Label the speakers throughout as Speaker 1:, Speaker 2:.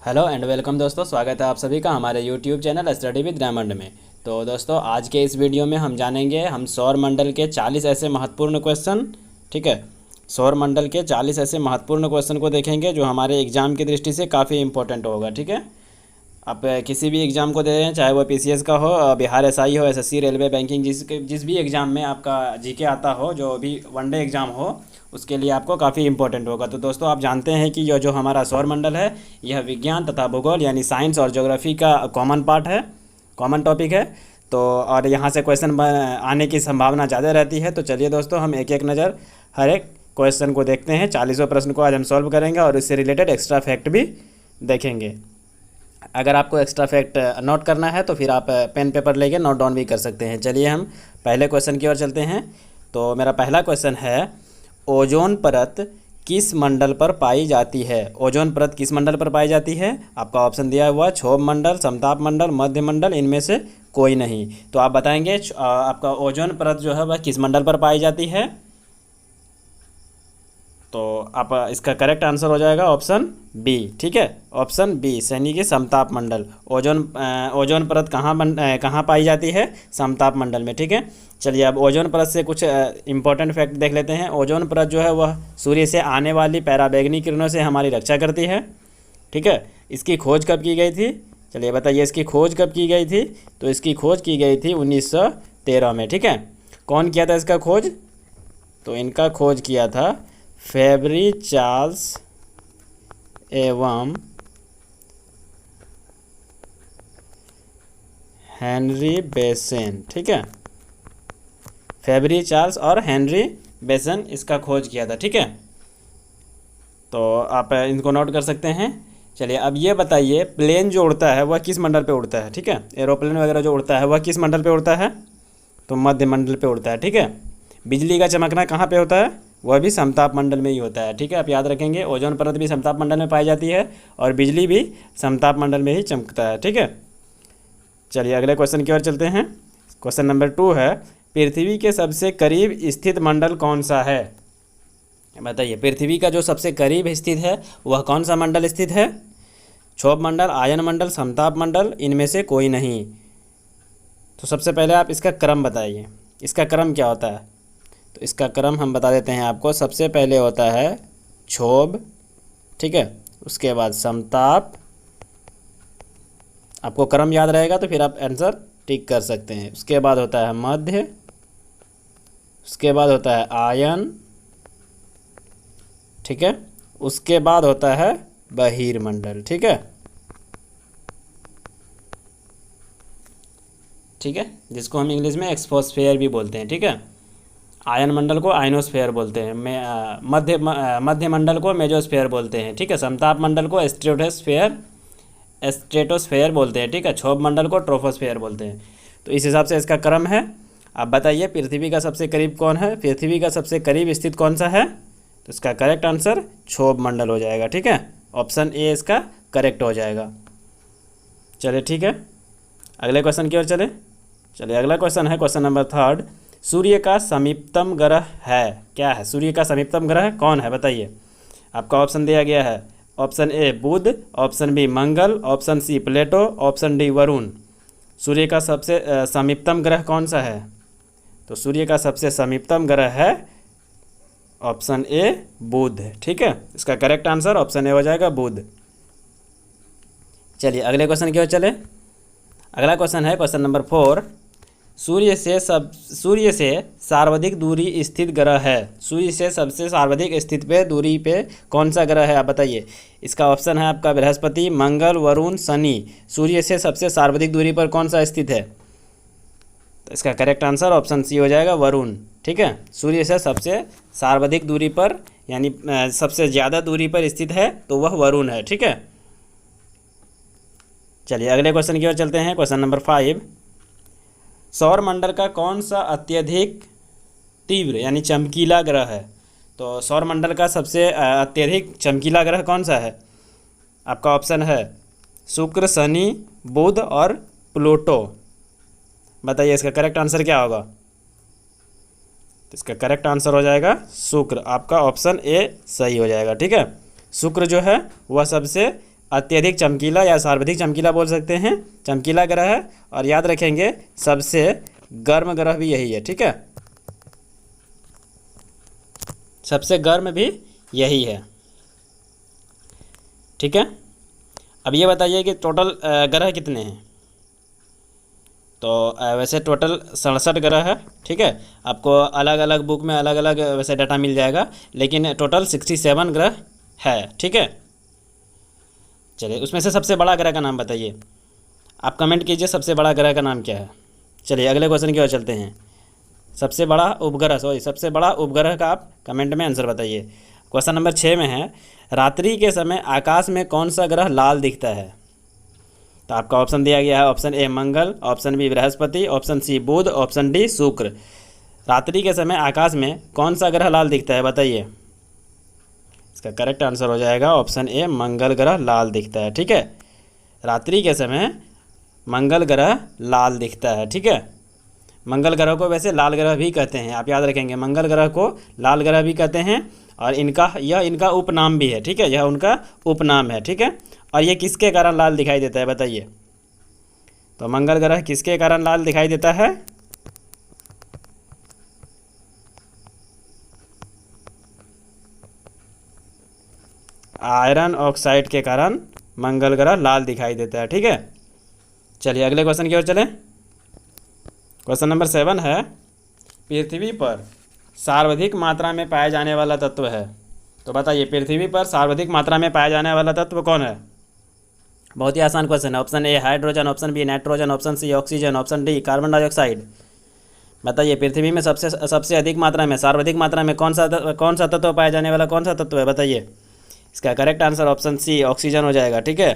Speaker 1: Hello and welcome दोस्तों, स्वागत है आप सभी का हमारे YouTube channel study with diamond में। तो दोस्तों, आज के इस वीडियो में हम जानेंगे सौर मंडल के 40 ऐसे महत्वपूर्ण क्वेश्चन। ठीक है, सौर मंडल के 40 ऐसे महत्वपूर्ण क्वेश्चन को देखेंगे जो हमारे एग्ज़ाम की दृष्टि से काफ़ी इंपॉर्टेंट होगा। ठीक है, आप किसी भी एग्ज़ाम को दे रहे हैं, चाहे वो पीसीएस का हो, बिहार एसआई हो, एसएससी, रेलवे, बैंकिंग, जिस भी एग्ज़ाम में आपका जीके आता हो, जो भी वनडे एग्ज़ाम हो, उसके लिए आपको काफ़ी इंपॉर्टेंट होगा। तो दोस्तों, आप जानते हैं कि जो हमारा सौरमंडल है, यह विज्ञान तथा भूगोल यानी साइंस और ज्योग्राफी का कॉमन पार्ट है, कॉमन टॉपिक है। तो और यहाँ से क्वेश्चन आने की संभावना ज़्यादा रहती है। तो चलिए दोस्तों, हम एक एक नज़र हर एक क्वेश्चन को देखते हैं। 40 प्रश्न को आज हम सॉल्व करेंगे और इससे रिलेटेड एक्स्ट्रा फैक्ट भी देखेंगे। अगर आपको एक्स्ट्रा फैक्ट नोट करना है तो फिर आप पेन पेपर लेके नोट डाउन भी कर सकते हैं। चलिए हम पहले क्वेश्चन की ओर चलते हैं। तो मेरा पहला क्वेश्चन है, ओजोन परत किस मंडल पर पाई जाती है? ओजोन परत किस मंडल पर पाई जाती है? आपका ऑप्शन दिया हुआ, क्षोभ मंडल, समताप मंडल, मध्य मंडल, इनमें से कोई नहीं। तो आप बताएंगे आपका ओजोन परत जो है वह किस मंडल पर पाई जाती है। तो आप इसका करेक्ट आंसर हो जाएगा ऑप्शन बी। ठीक है, ऑप्शन बी यानी कि समताप मंडल। ओजोन परत कहाँ पाई जाती है? समताप मंडल में। ठीक है, चलिए अब ओजोन परत से कुछ इंपॉर्टेंट फैक्ट देख लेते हैं। ओजोन परत जो है वह सूर्य से आने वाली पराबैंगनी किरणों से हमारी रक्षा करती है। ठीक है, इसकी खोज कब की गई थी? चलिए बताइए, इसकी खोज कब की गई थी? तो इसकी खोज की गई थी 1913 में। ठीक है, कौन किया था इसका खोज? तो इनका खोज किया था फेबरी चार्ल्स एवं हेनरी बेसन। ठीक है, फेबरी चार्ल्स और हेनरी बेसन इसका खोज किया था। ठीक है, तो आप इनको नोट कर सकते हैं। चलिए अब ये बताइए, प्लेन जो उड़ता है वह किस मंडल पे उड़ता है? ठीक है, एरोप्लेन वगैरह जो उड़ता है वह किस मंडल पे उड़ता है? तो मध्य मंडल पे उड़ता है। ठीक है, बिजली का चमकना कहाँ पे होता है? वह भी समताप मंडल में ही होता है। ठीक है, आप याद रखेंगे, ओजोन परत भी समताप मंडल में पाई जाती है और बिजली भी समताप मंडल में ही चमकता है। ठीक है, चलिए अगले क्वेश्चन की ओर चलते हैं। क्वेश्चन नंबर 2 है, पृथ्वी के सबसे करीब स्थित मंडल कौन सा है? बताइए, पृथ्वी का जो सबसे करीब स्थित है वह कौन सा मंडल स्थित है? क्षोभ मंडल, आयन मंडल, समताप मंडल, इनमें से कोई नहीं। तो सबसे पहले आप इसका क्रम बताइए, इसका क्रम क्या होता है? तो इसका क्रम हम बता देते हैं आपको। सबसे पहले होता है क्षोभ, ठीक है, उसके बाद समताप। आपको क्रम याद रहेगा तो फिर आप आंसर टिक कर सकते हैं। उसके बाद होता है मध्य, उसके बाद होता है आयन, ठीक है, उसके बाद होता है बहिर्मंडल। ठीक है, ठीक है, जिसको हम इंग्लिश में एक्सफोस्फेयर भी बोलते हैं। ठीक है, आयन मंडल को आयनोस्फेयर बोलते हैं, मध्य मंडल को मेजोस्फेयर बोलते हैं। ठीक है, समताप मंडल को स्ट्रेटोस्फेयर बोलते हैं। ठीक है, क्षोभ मंडल को ट्रोपोस्फेयर बोलते हैं। तो इस हिसाब से इसका क्रम है। अब बताइए, पृथ्वी का सबसे करीब कौन है? पृथ्वी का सबसे करीब स्थित कौन सा है? तो इसका करेक्ट आंसर क्षोभ मंडल हो जाएगा। ठीक है, ऑप्शन ए इसका करेक्ट हो जाएगा। चलिए ठीक है, अगले क्वेश्चन की ओर चलिए अगला क्वेश्चन है क्वेश्चन नंबर 3। सूर्य का समीपतम ग्रह है? क्या है सूर्य का समीपतम ग्रह? कौन है बताइए। आपका ऑप्शन दिया गया है, option A Budh, option B Mangal, option C Pluto, option D Varun. सूर्य का सबसे समीपतम ग्रह कौन सा है? तो सूर्य का सबसे समीपतम ग्रह है ऑप्शन ए बुध। ठीक है, इसका करेक्ट आंसर ऑप्शन ए हो जाएगा बुध। चलिए अगले क्वेश्चन की ओर चले। अगला क्वेश्चन है क्वेश्चन नंबर 4। सूर्य से सर्वाधिक दूरी स्थित ग्रह है? सूर्य से सबसे सर्वाधिक स्थित पे दूरी पे कौन सा ग्रह है आप बताइए। इसका ऑप्शन है आपका बृहस्पति, मंगल, वरुण, शनि। सूर्य से सबसे सर्वाधिक दूरी पर कौन सा स्थित है? तो इसका करेक्ट आंसर ऑप्शन सी हो जाएगा वरुण। ठीक है, सूर्य से सबसे सर्वाधिक दूरी पर यानी सबसे ज़्यादा दूरी पर स्थित है तो वह वरुण है। ठीक है, चलिए अगले क्वेश्चन की ओर चलते हैं। Question number 5। सौर मंडल का कौन सा अत्यधिक तीव्र यानी चमकीला ग्रह है? तो सौर मंडल का सबसे अत्यधिक चमकीला ग्रह कौन सा है? आपका ऑप्शन है शुक्र, शनि, बुध और प्लूटो। बताइए इसका करेक्ट आंसर क्या होगा। तो इसका करेक्ट आंसर हो जाएगा शुक्र। आपका ऑप्शन ए सही हो जाएगा। ठीक है, शुक्र जो है वह सबसे अत्यधिक चमकीला या सर्वाधिक चमकीला बोल सकते हैं, चमकीला ग्रह है। और याद रखेंगे सबसे गर्म ग्रह भी यही है, ठीक है, सबसे गर्म भी यही है, ठीक है। अब ये बताइए कि टोटल ग्रह कितने हैं। तो वैसे टोटल 67 ग्रह है, ठीक है। आपको अलग अलग बुक में अलग अलग वैसे डाटा मिल जाएगा, लेकिन टोटल 67 ग्रह है, ठीक है। चलिए उसमें से सबसे बड़ा ग्रह का नाम बताइए। आप कमेंट कीजिए सबसे बड़ा ग्रह का नाम क्या है। चलिए अगले क्वेश्चन की ओर चलते हैं। सबसे बड़ा उपग्रह, सबसे बड़ा उपग्रह का आप कमेंट में आंसर बताइए। क्वेश्चन नंबर 6 में है, रात्रि के समय आकाश में कौन सा ग्रह लाल दिखता है। तो आपका ऑप्शन दिया गया है, ऑप्शन ए मंगल, ऑप्शन बी बृहस्पति, ऑप्शन सी बुध, ऑप्शन डी शुक्र। रात्रि के समय आकाश में कौन सा ग्रह लाल दिखता है बताइए। इसका करेक्ट आंसर हो जाएगा ऑप्शन ए मंगल ग्रह लाल दिखता है, ठीक है। रात्रि के समय मंगल ग्रह लाल दिखता है, ठीक है। मंगल ग्रह को वैसे लाल ग्रह भी कहते हैं, आप याद रखेंगे, मंगल ग्रह को लाल ग्रह भी कहते हैं। और यह इनका उपनाम भी है, ठीक है, यह उनका उपनाम है, ठीक है। और ये किसके कारण लाल दिखाई देता है बताइए। तो मंगल ग्रह किसके कारण लाल दिखाई देता है। आयरन ऑक्साइड के कारण मंगल ग्रह लाल दिखाई देता है, ठीक है। चलिए अगले क्वेश्चन की ओर चलें। क्वेश्चन नंबर 7 है, पृथ्वी पर सर्वाधिक मात्रा में पाया जाने वाला तत्व है। तो बताइए पृथ्वी पर सर्वाधिक मात्रा में पाया जाने वाला तत्व कौन है। बहुत ही आसान क्वेश्चन है। Option A hydrogen, option B nitrogen, option C oxygen, option D carbon dioxide. बताइए पृथ्वी में सबसे अधिक मात्रा में, सर्वाधिक मात्रा में कौन सा तत्व पाया जाने वाला कौन सा तत्व है बताइए। इसका correct answer option C oxygen हो जाएगा, ठीक है।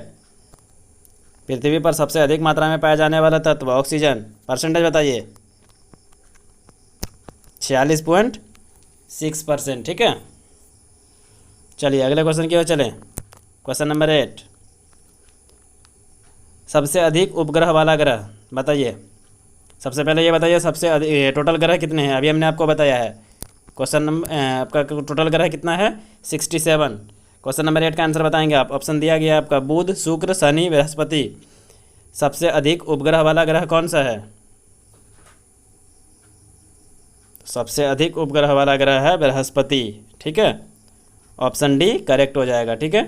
Speaker 1: पृथ्वी पर सबसे अधिक मात्रा में पाया जाने वाला तत्व ऑक्सीजन। परसेंटेज बताइए 46.6%, ठीक है। चलिए अगले क्वेश्चन की ओर चलें। क्वेश्चन नंबर 8, सबसे अधिक उपग्रह वाला ग्रह बताइए। सबसे पहले ये बताइए सबसे अधिक टोटल ग्रह कितने हैं। अभी हमने आपको बताया है क्वेश्चन नंबर आपका टोटल ग्रह कितना है 67। क्वेश्चन नंबर 8 का आंसर बताएंगे आप। ऑप्शन दिया गया आपका बुध, शुक्र, शनि, बृहस्पति। सबसे अधिक उपग्रह वाला ग्रह कौन सा है। सबसे अधिक उपग्रह वाला ग्रह है बृहस्पति, ठीक है। ऑप्शन डी करेक्ट हो जाएगा, ठीक है।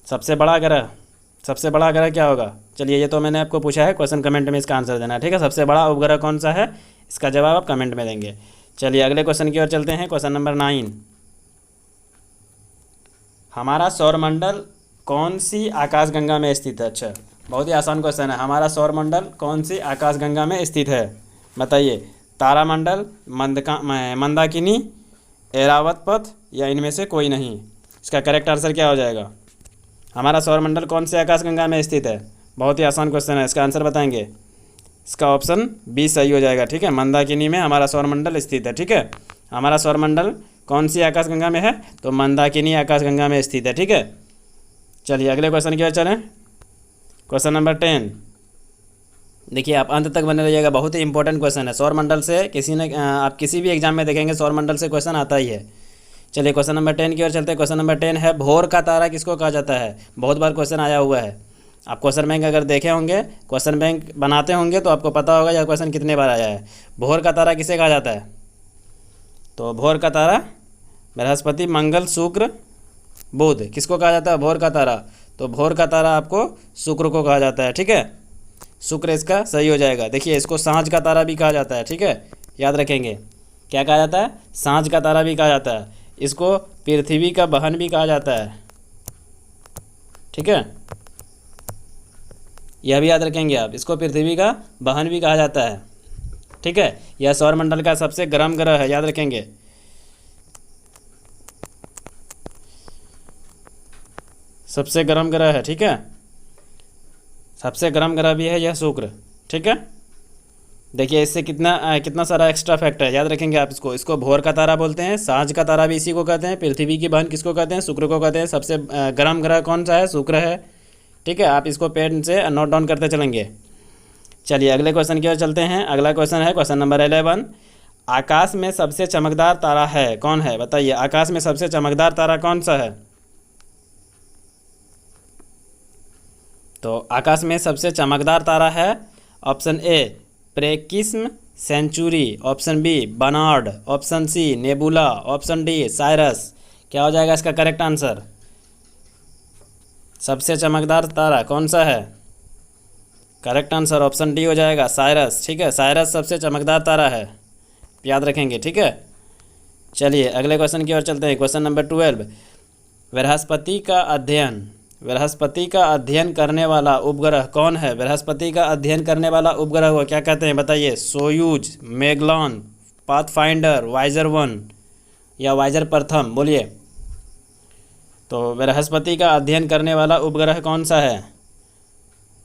Speaker 1: सबसे बड़ा ग्रह क्या होगा। चलिए ये तो मैंने आपको पूछा है, क्वेश्चन कमेंट में इसका आंसर देना, ठीक है। सबसे बड़ा उपग्रह कौन सा है, इसका जवाब आप कमेंट में देंगे। चलिए अगले क्वेश्चन की ओर चलते हैं। क्वेश्चन नंबर 9, हमारा सौरमंडल कौन सी आकाशगंगा में स्थित है। अच्छा बहुत ही आसान क्वेश्चन है। हमारा सौरमंडल कौन सी आकाशगंगा में स्थित है बताइए। तारामंडल, मंदाकिनी, ऐरावत पथ या इनमें से कोई नहीं। इसका करेक्ट आंसर क्या हो जाएगा। हमारा सौरमंडल कौन से आकाशगंगा में स्थित है। बहुत ही आसान क्वेश्चन है, इसका आंसर बताएंगे। इसका ऑप्शन बी सही हो जाएगा, ठीक है। मंदाकिनी में हमारा सौरमंडल स्थित है, ठीक है। हमारा सौरमंडल कौन सी आकाशगंगा में है, तो मंदाकिनी आकाशगंगा में स्थित है, ठीक है। चलिए अगले क्वेश्चन की ओर चलें। क्वेश्चन नंबर 10, देखिए आप अंत तक बने रहिएगा, बहुत ही इंपॉर्टेंट क्वेश्चन है। सौरमंडल से आप किसी भी एग्जाम में देखेंगे सौरमंडल से क्वेश्चन आता ही है। चलिए क्वेश्चन नंबर 10 की ओर चलते हैं। क्वेश्चन नंबर 10 है, भोर का तारा किसको कहा जाता है। बहुत बार क्वेश्चन आया हुआ है। आप क्वेश्चन बैंक अगर देखे होंगे, क्वेश्चन बैंक बनाते होंगे तो आपको पता होगा यह क्वेश्चन कितने बार आया है। भोर का तारा किसे कहा जाता है। तो भोर का तारा बृहस्पति, मंगल, शुक्र, बुध। किसको कहा जाता है भोर का तारा। तो भोर का तारा आपको शुक्र को कहा जाता है, ठीक है। शुक्र इसका सही हो जाएगा। देखिए इसको सांझ का तारा भी कहा जाता है, ठीक है। याद रखेंगे क्या कहा जाता है, सांझ का तारा भी कहा जाता है। इसको पृथ्वी का बहन भी कहा जाता है, ठीक है। यह भी याद रखेंगे आप, इसको पृथ्वी का बहन भी कहा जाता है, ठीक है। यह सौरमंडल का सबसे गर्म ग्रह है, याद रखेंगे। सबसे गर्म ग्रह है, ठीक है। सबसे गर्म ग्रह भी है यह शुक्र, ठीक है। देखिए इससे कितना सारा एक्स्ट्रा फैक्ट है, याद रखेंगे आप। इसको भोर का तारा बोलते हैं, सांझ का तारा भी इसी को कहते हैं, पृथ्वी की बहन किसको कहते हैं, शुक्र को कहते हैं। सबसे गर्म ग्रह कौन सा है, शुक्र है, ठीक है। आप इसको पेन से नोट डाउन करते चलेंगे। चलिए अगले क्वेश्चन की ओर चलते हैं। अगला क्वेश्चन है क्वेश्चन नंबर 11, आकाश में सबसे चमकदार तारा है कौन है बताइए। आकाश में सबसे चमकदार तारा कौन सा है। तो आकाश में सबसे चमकदार तारा है option A Proxima Centauri, option B Barnard, option C nebula, option D Cyrus. क्या हो जाएगा इसका करेक्ट आंसर? सबसे चमकदार तारा कौन सा है? करेक्ट आंसर ऑप्शन डी हो जाएगा साइरस। ठीक है, साइरस सबसे चमकदार तारा है, याद रखेंगे। ठीक है, चलिए अगले क्वेश्चन की ओर चलते हैं। क्वेश्चन नंबर 12, बृहस्पति का अध्ययन करने वाला उपग्रह कौन है? बृहस्पति का अध्ययन करने वाला उपग्रह को क्या कहते हैं बताइए? सोयूज, मैगेलन, पाथफाइंडर, वाइजर 1 या वाइजर प्रथम, बोलिए। तो बृहस्पति का अध्ययन करने वाला उपग्रह कौन सा है?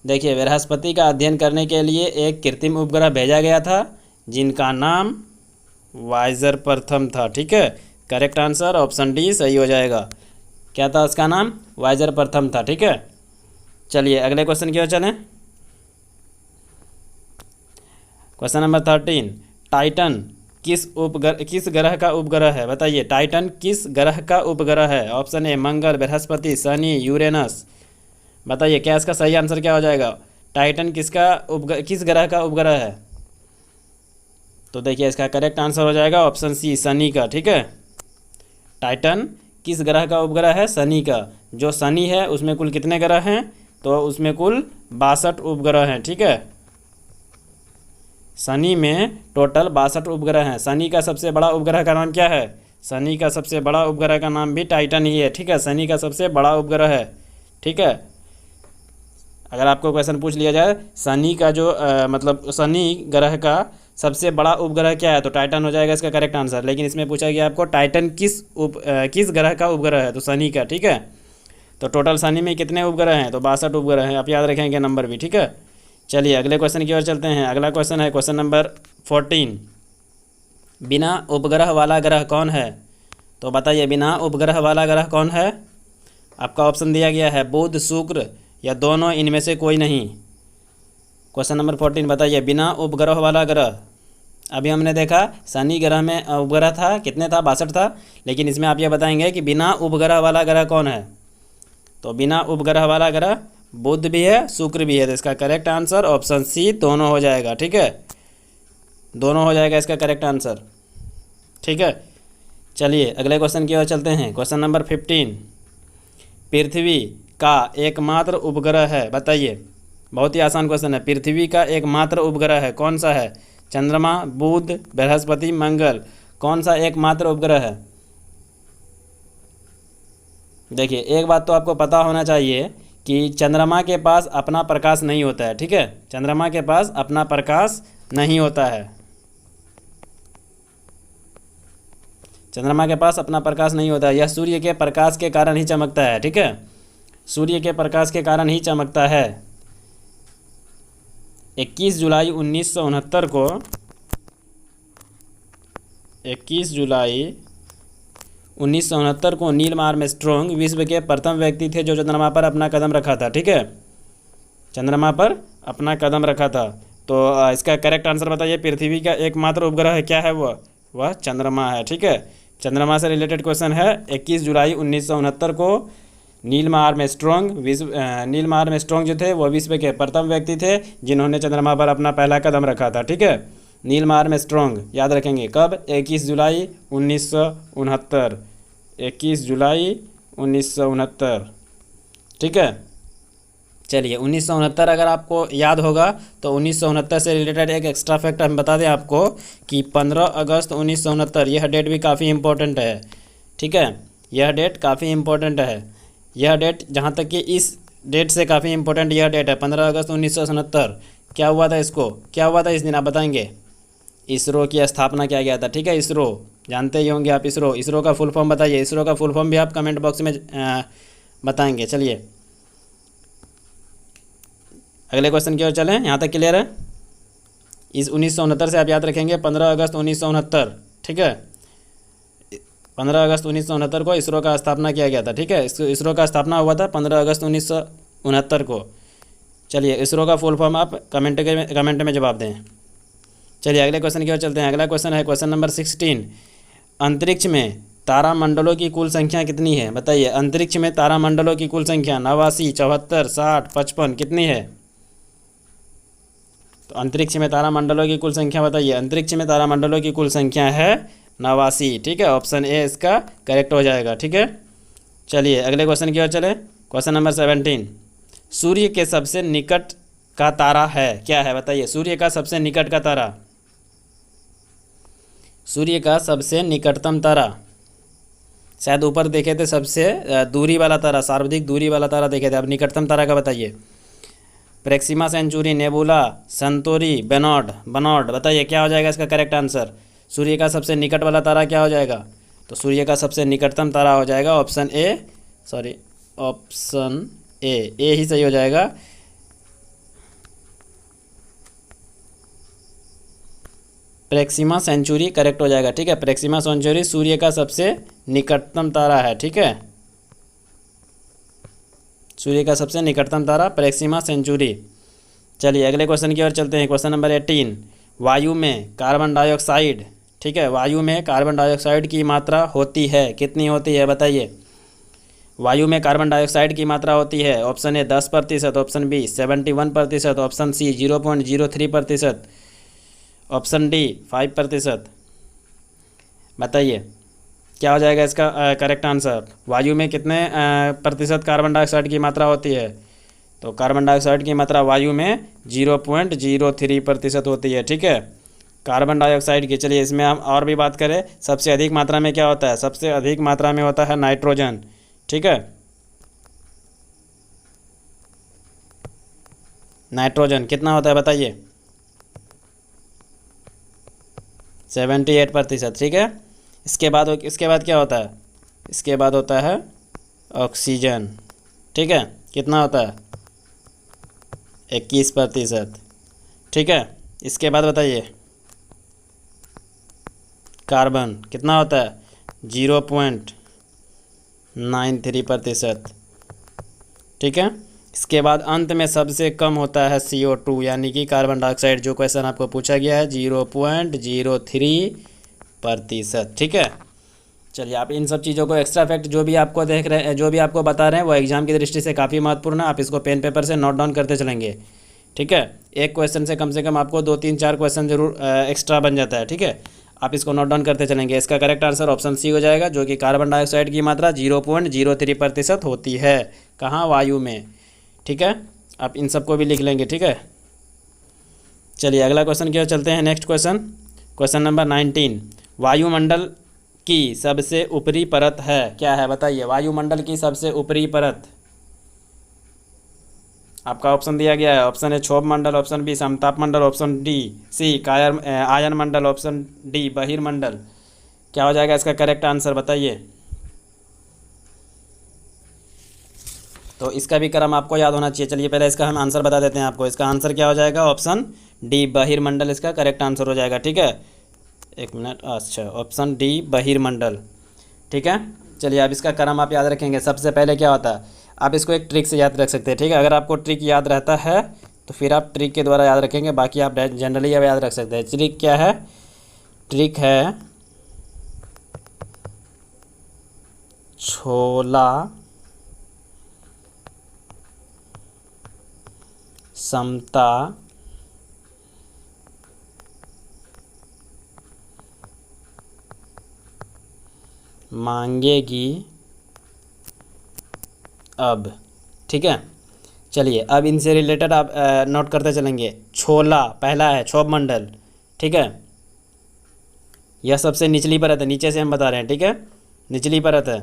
Speaker 1: देखिए, बृहस्पति का अध्ययन करने के लिए एक कृत्रिम उपग्रह भेजा गया था जिनका नाम वाइजर प्रथम था। ठीक है, करेक्ट आंसर ऑप्शन डी सही हो जाएगा। क्या था उसका नाम? वाइजर प्रथम था। ठीक है, चलिए अगले क्वेश्चन की ओर चलें। क्वेश्चन नंबर 13, टाइटन किस ग्रह का उपग्रह है? बताइए, टाइटन किस ग्रह का उपग्रह है? Option A Mangal, Brihaspati, Shani, Uranus. बताइए क्या इसका सही आंसर क्या हो जाएगा? टाइटन किस ग्रह का उपग्रह है? तो देखिए इसका करेक्ट आंसर हो जाएगा ऑप्शन सी शनि का। ठीक है, टाइटन किस ग्रह का उपग्रह है? शनि का। जो शनि है उसमें कुल कितने ग्रह हैं? तो उसमें कुल 62 उपग्रह हैं। ठीक है, शनि में टोटल 62 उपग्रह हैं। शनि का सबसे बड़ा उपग्रह का नाम क्या है? शनि का सबसे बड़ा उपग्रह का नाम भी टाइटन ही है। ठीक है, शनि का सबसे बड़ा उपग्रह है। ठीक है, अगर आपको क्वेश्चन पूछ लिया जाए शनि का जो मतलब शनि ग्रह का सबसे बड़ा उपग्रह क्या है, तो टाइटन हो जाएगा इसका करेक्ट आंसर। लेकिन इसमें पूछा गया आपको टाइटन किस ग्रह का उपग्रह है, तो शनि का। ठीक है, तो टोटल शनि में कितने उपग्रह हैं? तो 62 उपग्रह हैं। आप याद रखेंगे नंबर भी। ठीक है, चलिए अगले क्वेश्चन की ओर चलते हैं। अगला क्वेश्चन है क्वेश्चन नंबर 14, बिना उपग्रह वाला ग्रह कौन है? तो बताइए बिना उपग्रह वाला ग्रह कौन है? आपका ऑप्शन दिया गया है बुध, शुक्र या दोनों, इनमें से कोई नहीं। क्वेश्चन नंबर 14 बताइए बिना उपग्रह वाला ग्रह। अभी हमने देखा शनि ग्रह में उपग्रह था, कितने था? 62 था। लेकिन इसमें आप ये बताएंगे कि बिना उपग्रह वाला ग्रह कौन है? तो बिना उपग्रह वाला ग्रह बुध भी है, शुक्र भी है। तो इसका करेक्ट आंसर ऑप्शन सी दोनों हो जाएगा। ठीक है, दोनों हो जाएगा इसका करेक्ट आंसर। ठीक है, चलिए अगले क्वेश्चन की ओर चलते हैं। क्वेश्चन नंबर 15, पृथ्वी का एकमात्र उपग्रह है? बताइए, बहुत ही आसान क्वेश्चन है। पृथ्वी का एकमात्र उपग्रह है कौन सा है? चंद्रमा, बुध, बृहस्पति, मंगल, कौन सा एकमात्र उपग्रह है? देखिए एक बात तो आपको पता होना चाहिए कि चंद्रमा के पास अपना प्रकाश नहीं होता है। ठीक है, चंद्रमा के पास अपना प्रकाश नहीं होता है। चंद्रमा के पास अपना प्रकाश नहीं होता है, यह सूर्य के प्रकाश के कारण ही चमकता है। ठीक है, सूर्य के प्रकाश के कारण ही चमकता है। 21 जुलाई 1969 को 21 जुलाई 1969 को नील आर्मस्ट्रॉन्ग विश्व के प्रथम व्यक्ति थे जो चंद्रमा पर अपना कदम रखा था। ठीक है, चंद्रमा पर अपना कदम रखा था। तो इसका करेक्ट आंसर बताइए, पृथ्वी का एकमात्र उपग्रह क्या है? वह चंद्रमा है। ठीक है, चंद्रमा से रिलेटेड क्वेश्चन है। 21 जुलाई 1969 को नील आर्मस्ट्रॉन्ग जो थे वो विश्व के प्रथम व्यक्ति थे जिन्होंने चंद्रमा पर अपना पहला कदम रखा था। ठीक है, नील आर्मस्ट्रॉन्ग याद रखेंगे। कब? 21 जुलाई 1969। 21 जुलाई 1969। ठीक है, चलिए 1969 अगर आपको याद होगा तो 1969 से रिलेटेड एक एक्स्ट्रा फैक्ट हम बता दें आपको कि 15 अगस्त 1969 यह डेट भी काफ़ी इम्पोर्टेंट है। ठीक है, यह डेट काफ़ी इम्पोर्टेंट है। यह डेट जहाँ तक कि इस डेट से काफ़ी इम्पोर्टेंट यह डेट है 15 अगस्त 1969। क्या हुआ था इसको? क्या हुआ था इस दिन आप बताएंगे? इसरो की स्थापना किया गया था। ठीक है, इसरो जानते ही होंगे आप। इसरो का फुल फॉर्म बताइए। इसरो का फुल फॉर्म भी आप कमेंट बॉक्स में बताएंगे। चलिए अगले क्वेश्चन की ओर चलें। यहाँ तक क्लियर है? इस 1969 से आप याद रखेंगे 15 अगस्त 1969। ठीक है, 15 अगस्त 1969 को इसरो का स्थापना किया गया था। ठीक है, इसरो का स्थापना हुआ था 15 अगस्त 1969 को। चलिए इसरो का फुल फॉर्म आप कमेंट में जवाब दें। चलिए अगले क्वेश्चन की ओर चलते हैं। अगला क्वेश्चन है क्वेश्चन नंबर 16, अंतरिक्ष में तारामंडलों की कुल संख्या कितनी है बताइए। अंतरिक्ष में तारामंडलों की कुल संख्या 89, 74, 60, 55 कितनी है? तो अंतरिक्ष में तारामंडलों की कुल संख्या बताइए। अंतरिक्ष में तारामंडलों की कुल संख्या है 89। ठीक है, ऑप्शन ए इसका करेक्ट हो जाएगा। ठीक है, चलिए अगले क्वेश्चन की ओर चले। क्वेश्चन नंबर 17, सूर्य के सबसे निकट का तारा है, क्या है बताइए। सूर्य का सबसे निकट का तारा, सूर्य का सबसे निकटतम तारा, शायद ऊपर देखे थे सबसे दूरी वाला तारा, सर्वाधिक दूरी वाला तारा देखे थे। अब निकटतम तारा का बताइए। प्रेक्सिमा सेंचुरी, नेबुला, संतोरी, बनॉड बताइए क्या हो जाएगा इसका करेक्ट आंसर। सूर्य का सबसे निकट वाला तारा क्या हो जाएगा? तो सूर्य का सबसे निकटतम तारा हो जाएगा ऑप्शन ए ही सही हो जाएगा। प्रेक्सिमा सेंचुरी करेक्ट हो जाएगा। ठीक है, प्रेक्सिमा सेंचुरी सूर्य का सबसे निकटतम तारा है। ठीक है, सूर्य का सबसे निकटतम तारा प्रेक्सिमा सेंचुरी। चलिए अगले क्वेश्चन की ओर चलते हैं। क्वेश्चन नंबर 18, वायु में कार्बन डाइऑक्साइड, ठीक है, वायु में कार्बन डाइऑक्साइड की मात्रा होती है, कितनी होती है बताइए। वायु में कार्बन डाइऑक्साइड की मात्रा होती है। Option A 10%, option B 71%, option C 0.03%, option D 5%। बताइए क्या हो जाएगा इसका करेक्ट आंसर। वायु में कितने प्रतिशत कार्बन डाइऑक्साइड की मात्रा होती है? तो कार्बन डाइऑक्साइड की मात्रा वायु में 0.03% होती है। ठीक है, कार्बन डाइऑक्साइड की। चलिए इसमें हम और भी बात करें, सबसे अधिक मात्रा में क्या होता है? सबसे अधिक मात्रा में होता है नाइट्रोजन। ठीक है, नाइट्रोजन कितना होता है बताइए। 78%। ठीक है, इसके बाद क्या होता है? इसके बाद होता है ऑक्सीजन। ठीक है, कितना होता है? 21%। ठीक है, इसके बाद बताइए कार्बन कितना होता है? 0.93%। ठीक है, इसके बाद अंत में सबसे कम होता है CO2 यानी कि कार्बन डाइऑक्साइड। जो क्वेश्चन आपको पूछा गया है 0.03%। ठीक है, चलिए आप इन सब चीज़ों को एक्स्ट्रा फैक्ट जो भी आपको देख रहे हैं, जो भी आपको बता रहे हैं वो एग्जाम की दृष्टि से काफ़ी महत्वपूर्ण है। आप इसको पेन पेपर से नोट डाउन करते चलेंगे। ठीक है, एक क्वेश्चन से कम आपको 2-3-4 क्वेश्चन जरूर एक्स्ट्रा बन जाता है। ठीक है, आप इसको नोट डाउन करते चलेंगे। इसका करेक्ट आंसर ऑप्शन सी हो जाएगा, जो कि कार्बन डाइऑक्साइड की मात्रा 0.03% होती है। कहाँ? वायु में। ठीक है, आप इन सबको भी लिख लेंगे। ठीक है, चलिए अगला क्वेश्चन की ओर चलते हैं। नेक्स्ट क्वेश्चन नंबर 19, वायुमंडल की सबसे ऊपरी परत है, क्या है बताइए। वायुमंडल की सबसे ऊपरी परत, आपका ऑप्शन दिया गया है। ऑप्शन ए क्षोभ मंडल, ऑप्शन बी समताप मंडल, ऑप्शन डी सी आयन मंडल, ऑप्शन डी बहिर्मंडल। क्या हो जाएगा इसका करेक्ट आंसर बताइए। तो इसका भी क्रम आपको याद होना चाहिए। चलिए पहले इसका हम आंसर बता देते हैं आपको। इसका आंसर क्या हो जाएगा? ऑप्शन डी बहिर्मंडल इसका करेक्ट आंसर हो जाएगा। ठीक है, एक मिनट, अच्छा ऑप्शन डी बहिर्मंडल। ठीक है, चलिए अब इसका क्रम आप याद रखेंगे। सबसे पहले क्या होता है, आप इसको एक ट्रिक से याद रख सकते हैं। ठीक है, अगर आपको ट्रिक याद रहता है तो फिर आप ट्रिक के द्वारा याद रखेंगे, बाकी आप जनरली अब याद रख सकते हैं। ट्रिक क्या है? ट्रिक है छोला समता मांगेगी अब। ठीक है, चलिए अब इनसे रिलेटेड आप नोट करते चलेंगे। छोला पहला है क्षोभ मंडल। ठीक है, यह सबसे निचली परत है, नीचे से हम बता रहे हैं। ठीक है, निचली परत है।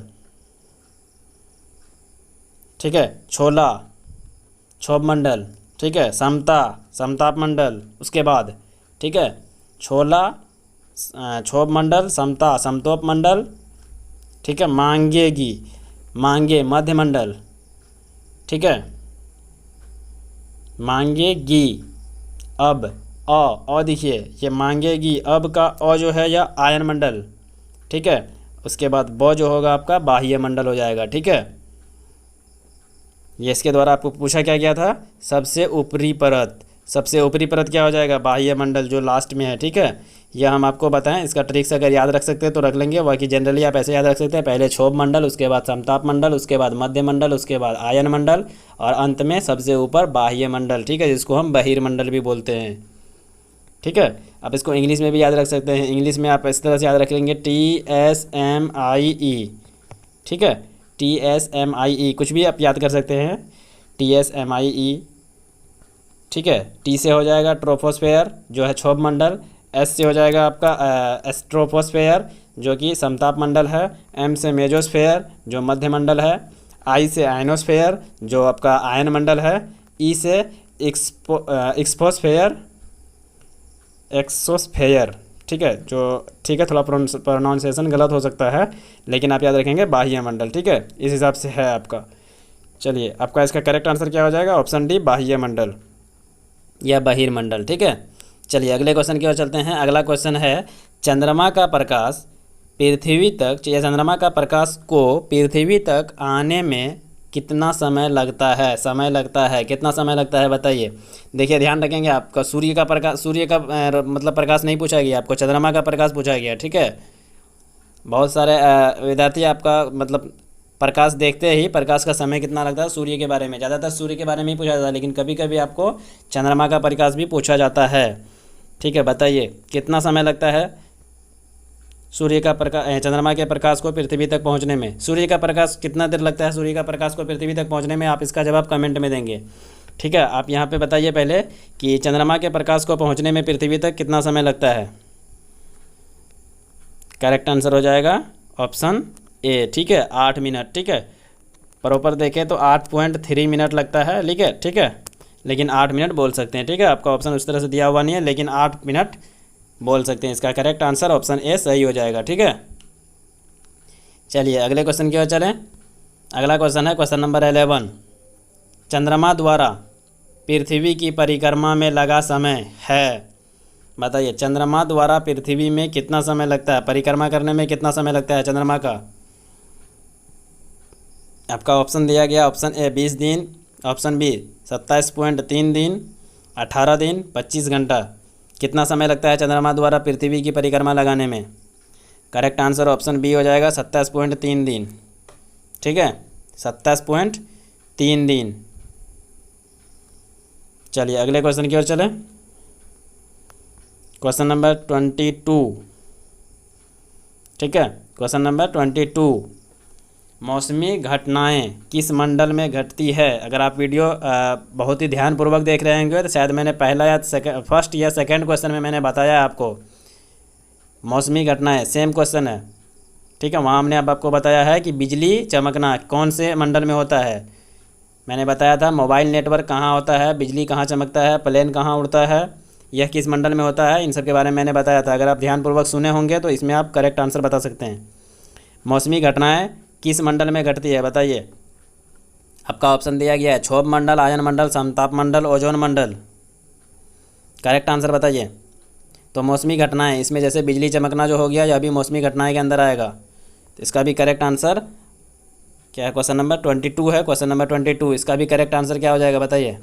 Speaker 1: ठीक है, छोला क्षोभ मंडल। ठीक है, समताप मंडल उसके बाद। ठीक है, छोला क्षोभ मंडल, समतोप मंडल। ठीक है, मांगे मध्य मंडल। ठीक है, मांगेगी अब अ देखिए, ये मांगेगी अब का अ जो है यह आयन मंडल। ठीक है, उसके बाद ब जो होगा आपका बाह्य मंडल हो जाएगा। ठीक है, ये इसके द्वारा आपको पूछा क्या गया था? सबसे ऊपरी परत। सबसे ऊपरी परत क्या हो जाएगा, बाह्य मंडल, जो लास्ट में है। ठीक है, यह हम आपको बताएं, इसका ट्रिक्स अगर याद रख सकते हैं तो रख लेंगे, बाकी जनरली आप ऐसे याद रख सकते हैं, पहले क्षोभ मंडल, उसके बाद समताप मंडल, उसके बाद मध्य मंडल, उसके बाद आयन मंडल, और अंत में सबसे ऊपर बाह्य मंडल। ठीक है, जिसको हम बहिर्मंडल भी बोलते हैं। ठीक है, आप इसको इंग्लिश में भी याद रख सकते हैं। इंग्लिश में आप इस तरह से याद रख लेंगे, TSMIE। ठीक है, TSMIE, कुछ भी आप याद कर सकते हैं, TSMIE। ठीक है, टी से हो जाएगा ट्रोपोस्फेयर, जो है क्षोभ मंडल। एस से हो जाएगा आपका एस्ट्रोपोस्फेयर, जो कि समताप मंडल है। एम से मेजोस्फेयर, जो मध्य मंडल है। आई से आयनोस्फेयर, जो आपका आयन मंडल है। ई से एक्सोस्फेयर, एक्सोस्फेयर। ठीक है, ठीक है, थोड़ा प्रोनाउंसिएशन गलत हो सकता है, लेकिन आप याद रखेंगे बाह्य मंडल। ठीक है, इस हिसाब से है आपका। चलिए, आपका इसका करेक्ट आंसर क्या हो जाएगा, ऑप्शन डी, बाह्य मंडल या बहिर्मंडल। ठीक है, चलिए अगले क्वेश्चन की ओर चलते हैं। अगला क्वेश्चन है, चंद्रमा का प्रकाश पृथ्वी तक, या चंद्रमा का प्रकाश को पृथ्वी तक आने में कितना समय लगता है, कितना समय लगता है, बताइए। देखिए, ध्यान रखेंगे, आपका सूर्य का प्रकाश, सूर्य का मतलब प्रकाश नहीं पूछा गया, आपको चंद्रमा का प्रकाश पूछा गया। ठीक है, बहुत सारे विद्यार्थी आपका मतलब प्रकाश देखते ही प्रकाश का समय कितना लगता है, सूर्य के बारे में, ज़्यादातर सूर्य के बारे में ही पूछा जाता है, लेकिन कभी कभी आपको चंद्रमा का प्रकाश भी पूछा जाता है। ठीक है, बताइए कितना समय लगता है सूर्य का प्रकाश, चंद्रमा के प्रकाश को पृथ्वी तक पहुंचने में। सूर्य का प्रकाश कितना देर लगता है सूर्य का प्रकाश को पृथ्वी तक पहुंचने में, आप इसका जवाब कमेंट में देंगे। ठीक है, आप यहाँ पे बताइए पहले कि चंद्रमा के प्रकाश को पहुंचने में पृथ्वी तक कितना समय लगता है। करेक्ट आंसर हो जाएगा ऑप्शन ए। ठीक है, 8 मिनट। ठीक है, प्रॉपर देखें तो 8.3 मिनट लगता है। ठीक है, लेकिन 8 मिनट बोल सकते हैं। ठीक है, आपका ऑप्शन उस तरह से दिया हुआ नहीं है, लेकिन 8 मिनट बोल सकते हैं। इसका करेक्ट आंसर ऑप्शन ए सही हो जाएगा। ठीक है, चलिए अगले क्वेश्चन की ओर चलें। अगला क्वेश्चन है क्वेश्चन नंबर 11। चंद्रमा द्वारा पृथ्वी की परिक्रमा में लगा समय है, बताइए। चंद्रमा द्वारा पृथ्वी में कितना समय लगता है, परिक्रमा करने में कितना समय लगता है चंद्रमा का। आपका ऑप्शन दिया गया, ऑप्शन ए 20 दिन, ऑप्शन बी 27.3 दिन, 18 दिन, 25 घंटा। कितना समय लगता है चंद्रमा द्वारा पृथ्वी की परिक्रमा लगाने में। करेक्ट आंसर ऑप्शन बी हो जाएगा 27.3 दिन। ठीक है, 27.3 दिन। चलिए अगले क्वेश्चन की ओर चलें। Question number 22। ठीक है, क्वेश्चन नंबर 22। मौसमी घटनाएं किस मंडल में घटती है। अगर आप वीडियो बहुत ही ध्यानपूर्वक देख रहे होंगे तो शायद मैंने पहला या फर्स्ट या सेकंड क्वेश्चन में मैंने बताया आपको मौसमी घटनाएं, सेम क्वेश्चन है। ठीक है, वहाँ हमने अब आपको बताया है कि बिजली चमकना कौन से मंडल में होता है। मैंने बताया था मोबाइल नेटवर्क कहाँ होता है, बिजली कहाँ चमकता है, प्लेन कहाँ उड़ता है, यह किस मंडल में होता है, इन सब के बारे में मैंने बताया था। अगर आप ध्यानपूर्वक सुने होंगे तो इसमें आप करेक्ट आंसर बता सकते हैं। मौसमी घटनाएं किस मंडल में घटती है, बताइए। आपका ऑप्शन दिया गया है क्षोभ मंडल, आयन मंडल, समताप मंडल, ओजोन मंडल। करेक्ट आंसर बताइए। तो मौसमी घटनाएं, इसमें जैसे बिजली चमकना जो हो गया, यह भी मौसमी घटनाएं के अंदर आएगा। तो इसका भी करेक्ट आंसर क्या है, क्वेश्चन नंबर 22 है। क्वेश्चन नंबर 22, इसका भी करेक्ट आंसर क्या हो जाएगा, बताइए।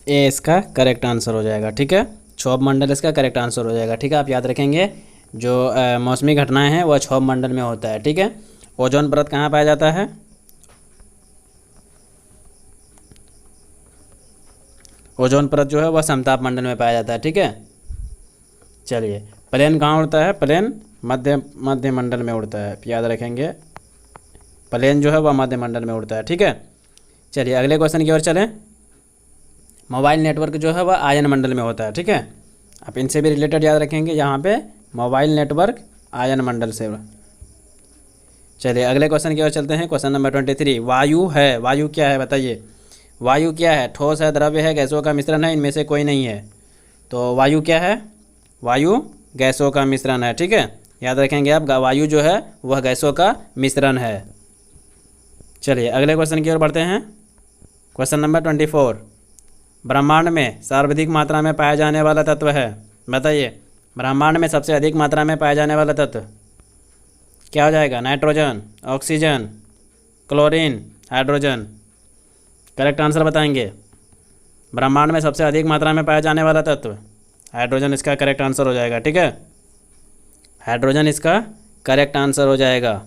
Speaker 1: ए इसका करेक्ट आंसर हो जाएगा। ठीक है, क्षोभ मंडल इसका करेक्ट आंसर हो जाएगा। ठीक है, आप याद रखेंगे जो मौसमी घटनाएं हैं वह क्षोभ मंडल में होता है। ठीक है, ओजोन परत कहाँ पाया जाता है, ओजोन परत जो है वह समताप मंडल में पाया जाता है। ठीक है, चलिए प्लेन कहाँ उड़ता है, प्लेन मध्य मंडल में उड़ता है। याद रखेंगे, प्लेन जो है वह मध्य मंडल में उड़ता है। ठीक है, चलिए अगले क्वेश्चन की ओर चलें। मोबाइल नेटवर्क जो है वह आयन मंडल में होता है। ठीक है, आप इनसे भी रिलेटेड याद रखेंगे, यहाँ पे मोबाइल नेटवर्क आयन मंडल से। चलिए अगले क्वेश्चन की ओर चलते हैं। Question number 23। वायु है, वायु क्या है, बताइए। वायु क्या है, ठोस है, द्रव्य है, गैसों का मिश्रण है, इनमें से कोई नहीं है। तो वायु क्या है, वायु गैसों का मिश्रण है। ठीक है, याद रखेंगे आप, वायु जो है वह गैसों का मिश्रण है। चलिए अगले क्वेश्चन की ओर बढ़ते हैं। Question number 24। ब्रह्मांड में सर्वाधिक मात्रा में पाया जाने वाला तत्व है, बताइए। ब्रह्मांड में सबसे अधिक मात्रा में पाया जाने वाला तत्व क्या हो जाएगा, nitrogen, oxygen, chlorine, hydrogen. Correct answer बताएंगे। ब्रह्मांड में सबसे अधिक मात्रा में पाया जाने वाला तत्व हाइड्रोजन इसका करेक्ट आंसर हो जाएगा। ठीक है, हाइड्रोजन इसका करेक्ट आंसर हो जाएगा।